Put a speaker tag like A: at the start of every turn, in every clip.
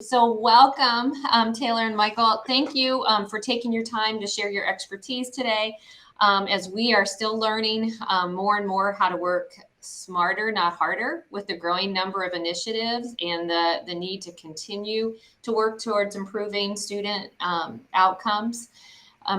A: So welcome, Taylor and Michael. Thank you for taking your time to share your expertise today as we are still learning more and more how to work smarter, not harder, with the growing number of initiatives and the need to continue to work towards improving student outcomes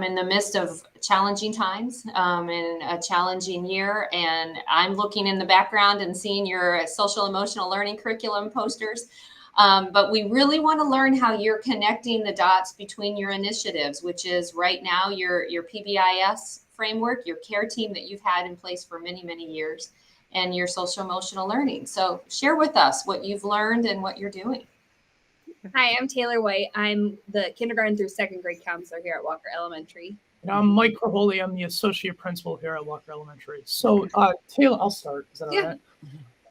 A: in the midst of challenging times and a challenging year. And I'm looking in the background and seeing your social emotional learning curriculum posters. But we really want to learn how you're connecting the dots between your initiatives, which is right now your PBIS framework, your care team that you've had in place for many, many years, and your social emotional learning. So share with us what you've learned and what you're doing.
B: Hi, I'm Taylor White. I'm the kindergarten through second grade counselor here at Walker Elementary.
C: And I'm Mike Craholi. I'm the associate principal here at Walker Elementary. So Taylor, I'll start. Is that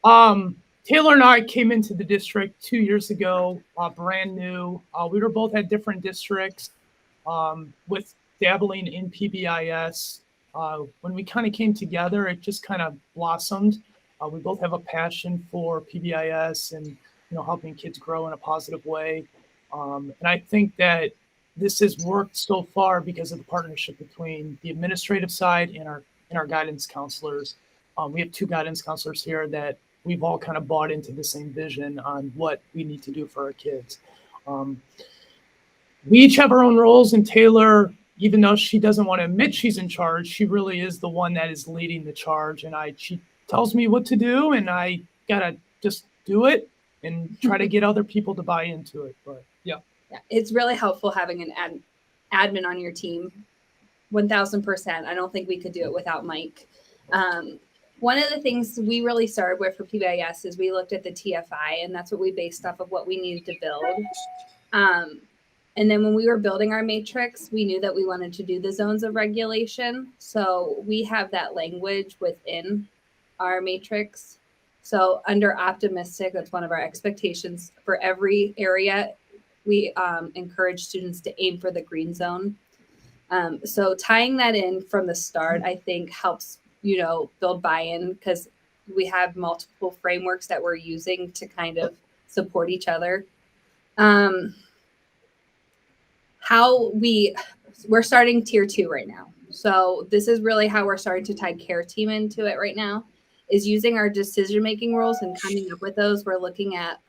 C: all right? Taylor and I came into the district 2 years ago, brand new. We were both at different districts with dabbling in PBIS. When we kind of came together, it just kind of blossomed. We both have a passion for PBIS and helping kids grow in a positive way. And I think that this has worked so far because of the partnership between the administrative side and our guidance counselors. We have 2 guidance counselors here that we've all kind of bought into the same vision on what we need to do for our kids. We each have our own roles, and Taylor, even though she doesn't want to admit she's in charge, she really is the one that is leading the charge. And she tells me what to do, and I gotta just do it and try to get other people to buy into it. But yeah,
B: it's really helpful having an admin on your team. 1000%. I don't think we could do it without Mike. One of the things we really started with for PBIS is we looked at the TFI, and that's what we based off of what we needed to build. And then when we were building our matrix, we knew that we wanted to do the zones of regulation. So we have that language within our matrix. So under optimistic, that's one of our expectations for every area. We encourage students to aim for the green zone. So tying that in from the start, I think helps build buy-in because we have multiple frameworks that we're using to kind of support each other. We're starting tier 2 right now. So this is really how we're starting to tie care team into it right now, is using our decision-making rules and coming up with those. We're looking at,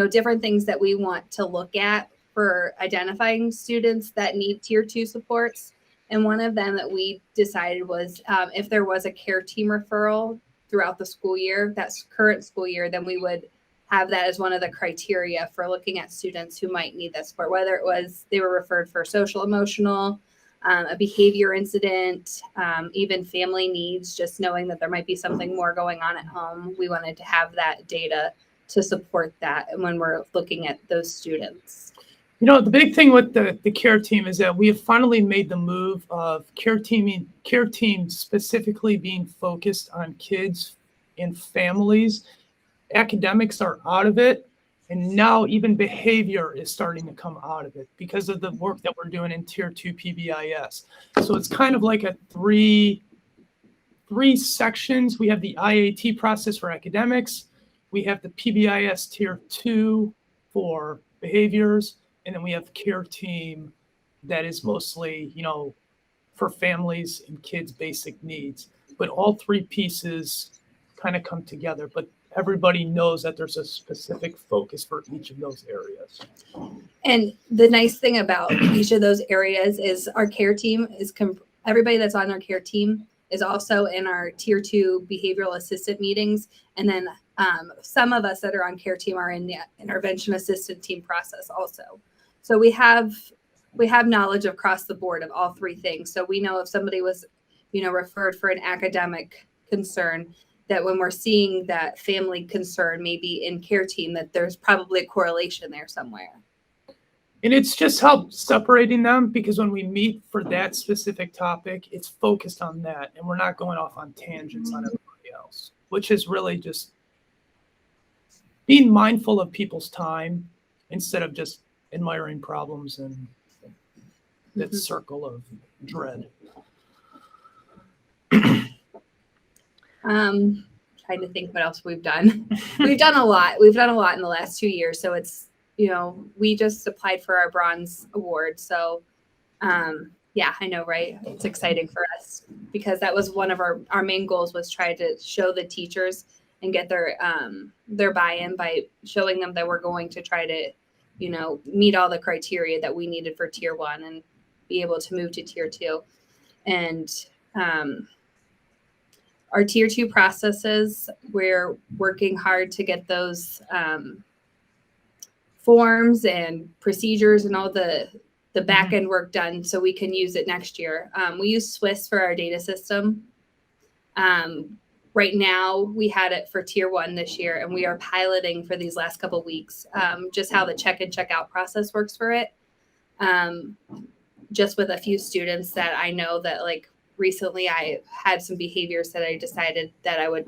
B: different things that we want to look at for identifying students that need tier 2 supports. And one of them that we decided was if there was a care team referral throughout the school year, that's current school year, then we would have that as one of the criteria for looking at students who might need that support, whether it was they were referred for social, emotional, a behavior incident, even family needs, just knowing that there might be something more going on at home. We wanted to have that data to support that when we're looking at those students.
C: The big thing with the care team is that we have finally made the move of care team specifically being focused on kids and families. Academics are out of it, and now even behavior is starting to come out of it because of the work that we're doing in tier 2 PBIS. So it's kind of like a three sections. We have the IAT process for academics, we have the PBIS tier 2 for behaviors, and then we have care team that is mostly, for families and kids' basic needs. But all 3 pieces kind of come together. But everybody knows that there's a specific focus for each of those areas.
B: And the nice thing about each of those areas is our care team is everybody that's on our care team is also in our tier 2 behavioral assistant meetings. And then some of us that are on care team are in the intervention assistant team process also. So we have knowledge across the board of all 3 things. So we know if somebody was, referred for an academic concern, that when we're seeing that family concern, maybe in care team, that there's probably a correlation there somewhere.
C: And it's just helped separating them because when we meet for that specific topic, it's focused on that. And we're not going off on tangents on everybody else, which is really just being mindful of people's time instead of just admiring problems and that circle of dread.
B: Trying to think what else we've done. We've done a lot. We've done a lot in the last 2 years. So it's we just applied for our bronze award. So, yeah, I know, right? It's exciting for us because that was one of our main goals, was try to show the teachers and get their buy-in by showing them that we're going to try to, meet all the criteria that we needed for tier 1 and be able to move to tier 2. And our tier 2 processes, we're working hard to get those forms and procedures and all the back end work done so we can use it next year. We use Swiss for our data system. Right now, we had it for tier 1 this year, and we are piloting for these last couple of weeks just how the check and check out process works for it. Just with a few students that I know that, like, recently I had some behaviors that I decided that I would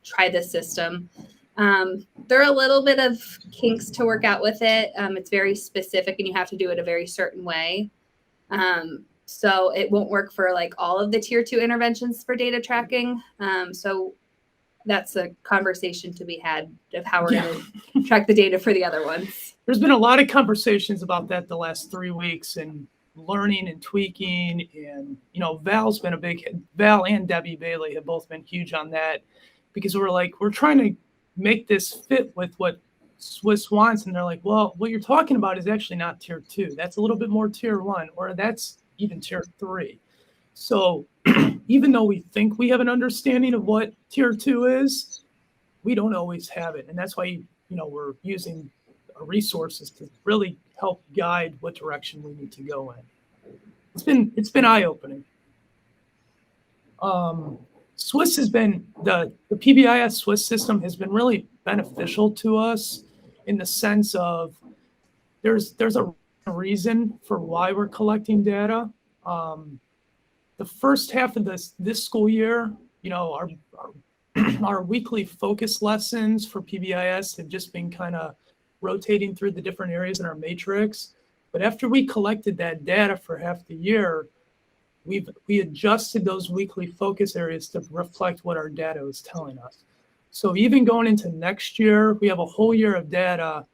B: try this system. There are a little bit of kinks to work out with it. It's very specific and you have to do it a very certain way. So it won't work for like all of the tier 2 interventions for data tracking. So that's a conversation to be had of how we're going to track the data for the other ones.
C: There's been a lot of conversations about that the last 3 weeks, and learning and tweaking. And, Val and Debbie Bailey have both been huge on that, because we're trying to make this fit with what Swiss wants. And they're like, well, what you're talking about is actually not tier 2. That's a little bit more tier 1, or that's even tier 3. So even though we think we have an understanding of what tier 2 is, we don't always have it. And that's why, we're using our resources to really help guide what direction we need to go in. It's been eye-opening. Swiss has been, the PBIS Swiss system has been really beneficial to us in the sense of there's a reason for why we're collecting data. The first half of this school year, our weekly focus lessons for PBIS have just been kind of rotating through the different areas in our matrix. But after we collected that data for half the year, we adjusted those weekly focus areas to reflect what our data is telling us. So even going into next year, we have a whole year of data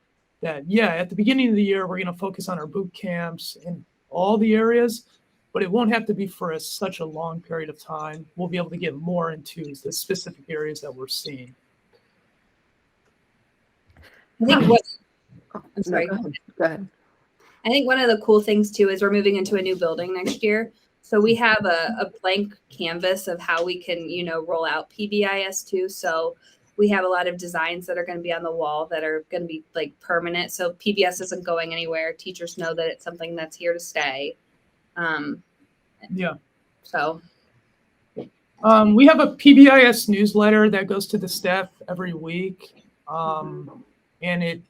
C: that, at the beginning of the year, we're going to focus on our boot camps in all the areas, but it won't have to be for such a long period of time. We'll be able to get more into the specific areas that we're seeing.
B: I think I'm sorry.
D: No, go ahead.
B: I think one of the cool things too is we're moving into a new building next year. So we have a blank canvas of how we can, roll out PBIS too. So we have a lot of designs that are going to be on the wall that are going to be like permanent. So PBS isn't going anywhere. Teachers know that it's something that's here to stay. So.
C: We have a PBIS newsletter that goes to the staff every week. And it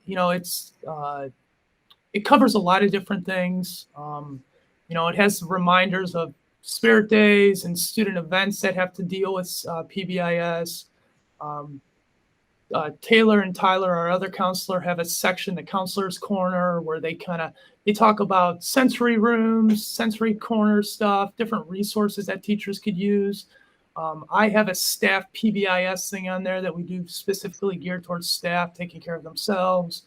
C: covers a lot of different things. It has reminders of spirit days and student events that have to deal with PBIS. Taylor and Tyler, our other counselor, have a section, the counselor's corner, where they talk about sensory rooms, sensory corner stuff, different resources that teachers could use. I have a staff PBIS thing on there that we do specifically geared towards staff taking care of themselves.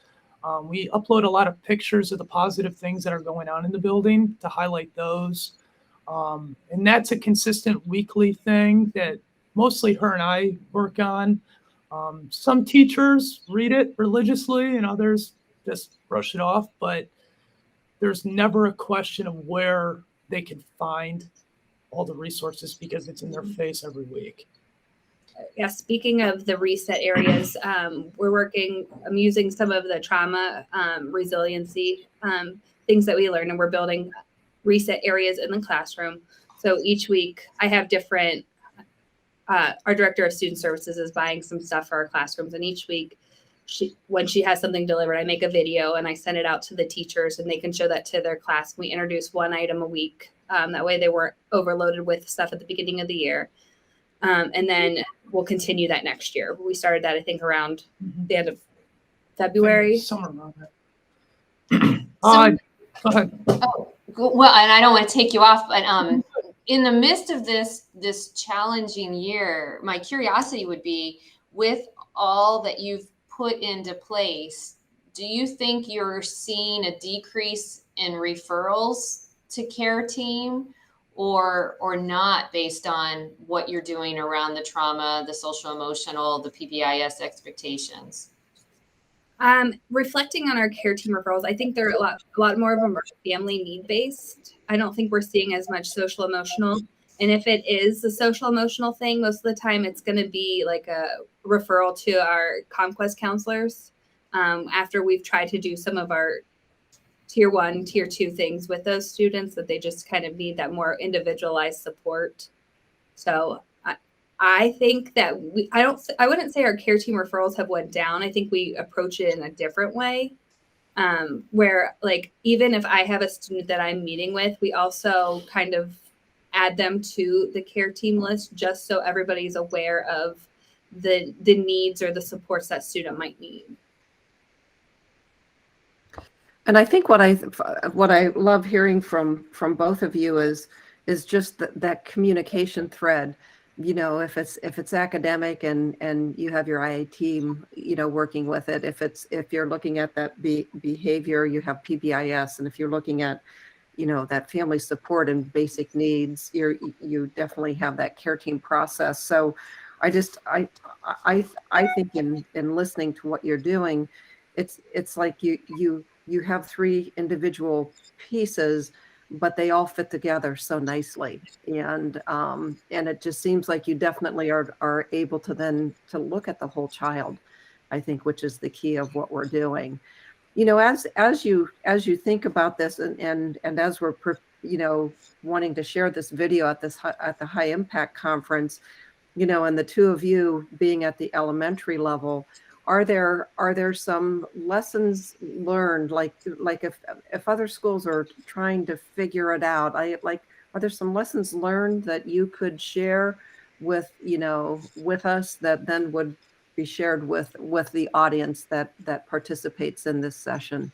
C: We upload a lot of pictures of the positive things that are going on in the building to highlight those. And that's a consistent weekly thing that mostly her and I work on. Some teachers read it religiously and others just brush it off, but there's never a question of where they can find all the resources because it's in their face every week.
B: Yeah, speaking of the reset areas, I'm using some of the trauma resiliency things that we learned, and we're building reset areas in the classroom. So each week I have different, our director of student services is buying some stuff for our classrooms. And each week when she has something delivered, I make a video and I send it out to the teachers and they can show that to their class. We introduce one item a week. That way they weren't overloaded with stuff at the beginning of the year. And then we'll continue that next year. We started that, I think, around the end of February.
C: Somewhere around that. Go ahead.
A: Oh, well, and I don't want to take you off, but in the midst of this challenging year, my curiosity would be, with all that you've put into place, do you think you're seeing a decrease in referrals to care team or not based on what you're doing around the trauma, the social emotional, the PBIS expectations?
B: Reflecting on our care team referrals, I think they're a lot more of them are family need based. I don't think we're seeing as much social emotional. And if it is a social emotional thing, most of the time it's going to be like a referral to our Conquest counselors after we've tried to do some of our tier 1, tier 2 things with those students that they just kind of need that more individualized support. So I think that I wouldn't say our care team referrals have went down. I think we approach it in a different way. Where like, even if I have a student that I'm meeting with, we also kind of add them to the care team list just so everybody's aware of the needs or the supports that student might need.
D: And I think what I love hearing from both of you is just that communication thread. You know, if it's academic and you have your IA team, you know, working with it. If you're looking at that behavior, you have PBIS, and if you're looking at, you know, that family support and basic needs, you definitely have that care team process. So I think in listening to what you're doing, it's like you have 3 individual pieces, but they all fit together so nicely. And it just seems like you definitely are able to then to look at the whole child, I think, which is the key of what we're doing. You know, as you think about this and as we're, you know, wanting to share this video at the High Impact Conference, you know, and the 2 of you being at the elementary level, are there some lessons learned, like if other schools are trying to figure it out, are there some lessons learned that you could share with, you know, with us that then would be shared with the audience that participates in this session?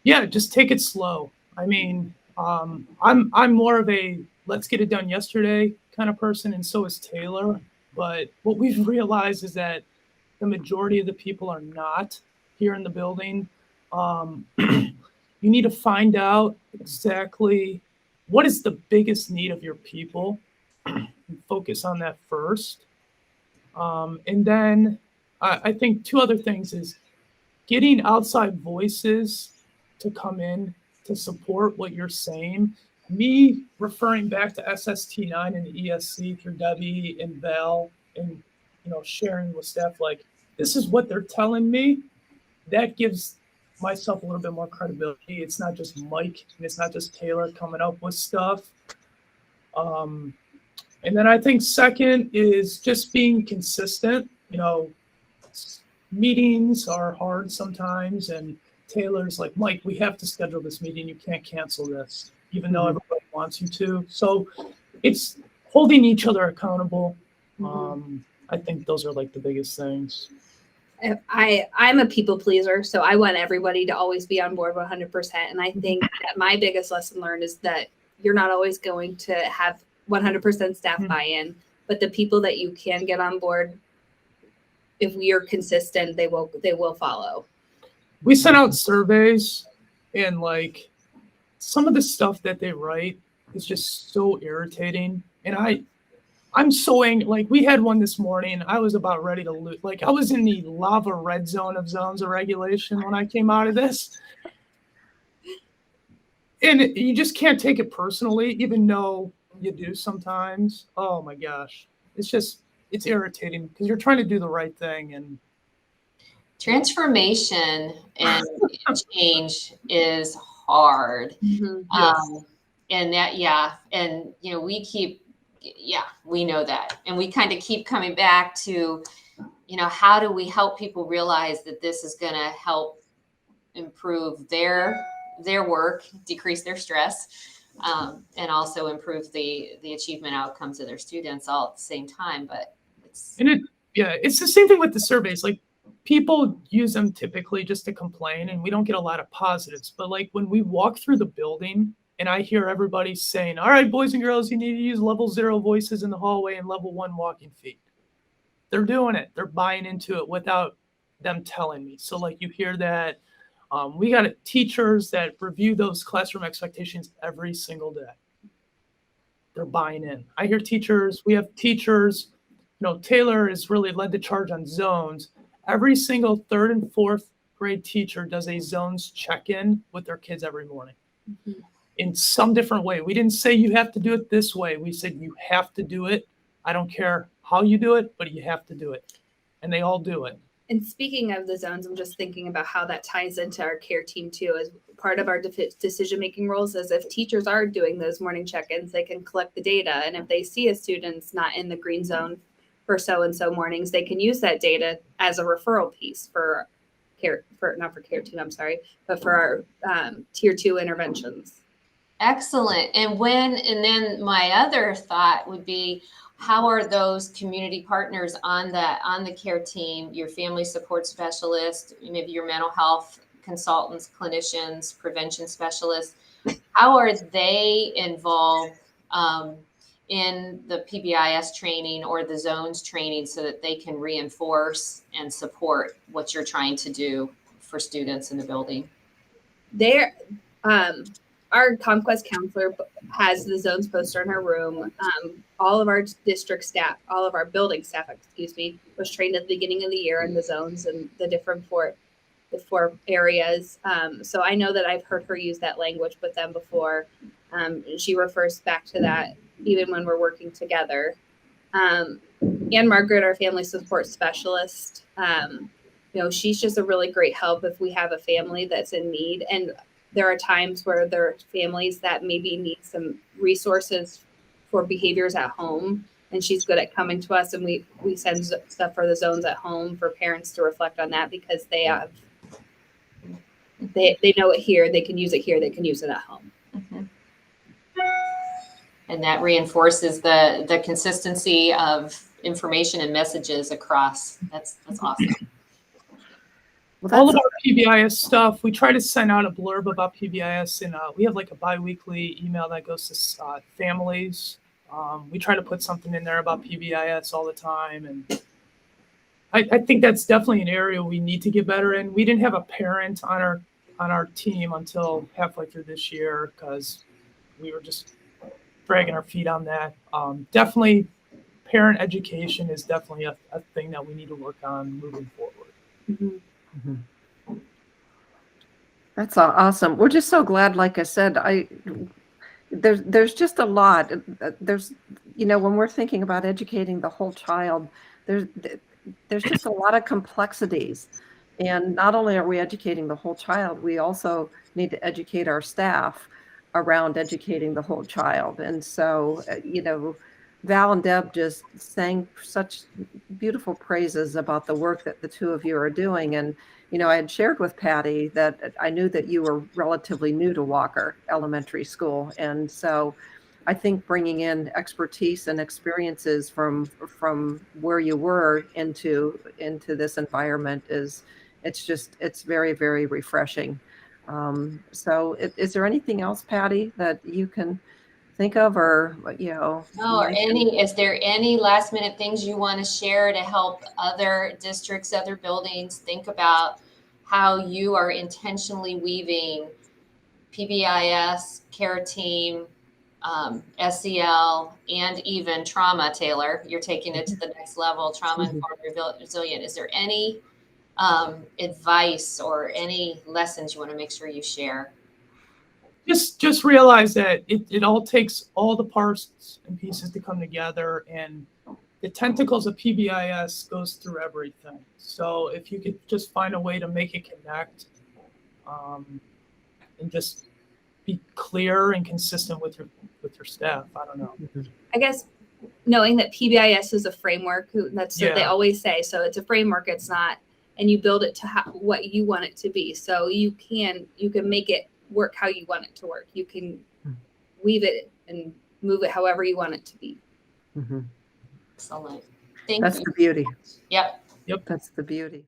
C: Yeah, just take it slow. I mean, I'm more of a let's get it done yesterday kind of person, and so is Taylor. But what we've realized is that the majority of the people are not here in the building. You need to find out exactly what is the biggest need of your people and focus on that first. And then I think 2 other things is getting outside voices to come in to support what you're saying. Me referring back to SST9 and the ESC through Debbie and Val, and, you know, sharing with staff like, this is what they're telling me, that gives myself a little bit more credibility. It's not just Mike and it's not just Taylor coming up with stuff. And then I think second is just being consistent. You know, meetings are hard sometimes, and Taylor's like, Mike, we have to schedule this meeting. You can't cancel this, even though everybody wants you to. So it's holding each other accountable. I think those are like the biggest things.
B: I'm a people pleaser, so I want everybody to always be on board 100%. And I think that my biggest lesson learned is that you're not always going to have 100% staff buy-in, but the people that you can get on board, if we are consistent, they will follow.
C: We sent out surveys, and like some of the stuff that they write is just so irritating. And I'm so angry. Like, we had one this morning. I was about ready to lose. Like, I was in the lava red zone of zones of regulation when I came out of this. And you just can't take it personally, even though you do sometimes. Oh my gosh. It's irritating because you're trying to do the right thing. And
A: transformation and change is hard.
C: Yes.
A: And that, and, you know, we know that. And we kind of keep coming back to, you know, how do we help people realize that this is going to help improve their work, decrease their stress, and also improve the achievement outcomes of their students all at the same time. But it's
C: the same thing with the surveys. Like, people use them typically just to complain, and we don't get a lot of positives. But like when we walk through the building and I hear everybody saying, all right, boys and girls, you need to use level 0 voices in the hallway and level 1 walking feet. They're doing it. They're buying into it without them telling me. So like you hear that we got teachers that review those classroom expectations every single day. They're buying in. I hear we have teachers, Taylor has really led the charge on zones. Every single third and fourth grade teacher does a zones check-in with their kids every morning. Mm-hmm. In some different way. We didn't say you have to do it this way. We said you have to do it. I don't care how you do it, but you have to do it. And they all do it.
B: And speaking of the zones, I'm just thinking about how that ties into our care team too, as part of our decision-making roles. As if teachers are doing those morning check-ins, they can collect the data. And if they see a student's not in the green zone for so-and-so mornings, they can use that data as a referral piece for not for care team, I'm sorry, but for our tier 2 interventions.
A: Excellent. And then my other thought would be, how are those community partners on the care team, your family support specialist, maybe your mental health consultants, clinicians, prevention specialists, how are they involved in the PBIS training or the zones training so that they can reinforce and support what you're trying to do for students in the building?
B: Our Conquest counselor has the zones poster in her room. All of our district staff, all of our building staff, was trained at the beginning of the year in the zones and the different four areas. So I know that I've heard her use that language with them before. She refers back to that even when we're working together. Ann Margaret, our family support specialist, she's just a really great help if we have a family that's in need. And there are times where there are families that maybe need some resources for behaviors at home, and she's good at coming to us, and we send stuff for the zones at home for parents to reflect on that, because they know it here, they can use it here, they can use it at home.
A: Mm-hmm. And that reinforces the consistency of information and messages across. That's awesome.
C: Well, all of our PBIS stuff, we try to send out a blurb about PBIS, and we have like a bi-weekly email that goes to families. We try to put something in there about PBIS all the time, and I think that's definitely an area we need to get better in. We didn't have a parent on our team until halfway through this year because we were just dragging our feet on that. Definitely, parent education is definitely a thing that we need to work on moving forward.
B: Mm-hmm.
D: Mm-hmm. That's awesome. We're just so glad. Like I said, there's just a lot. There's, when we're thinking about educating the whole child, there's just a lot of complexities. And not only are we educating the whole child, we also need to educate our staff around educating the whole child. And so, Val and Deb just sang such beautiful praises about the work that the two of you are doing. And, I had shared with Patty that I knew that you were relatively new to Walker Elementary School. And so I think bringing in expertise and experiences from where you were into this environment it's very, very refreshing. So is there anything else, Patty, that you can think of, or
A: is there any last minute things you want to share to help other districts, other buildings think about how you are intentionally weaving PBIS, care team, SEL, and even trauma? Taylor, you're taking it to the next level, trauma informed resilient. Is there any advice or any lessons you want to make sure you share?
C: Just realize that it all takes all the parts and pieces to come together, and the tentacles of PBIS goes through everything. So if you could just find a way to make it connect, and just be clear and consistent with your staff. I don't know.
B: I guess knowing that PBIS is a framework, that's what they always say. So it's a framework. It's not, and you build it to what you want it to be. So you can make it work how you want it to work. You can weave it and move it however you want it to be.
D: Mm-hmm.
A: Excellent.
D: That's the beauty.
A: Yep.
D: That's the beauty.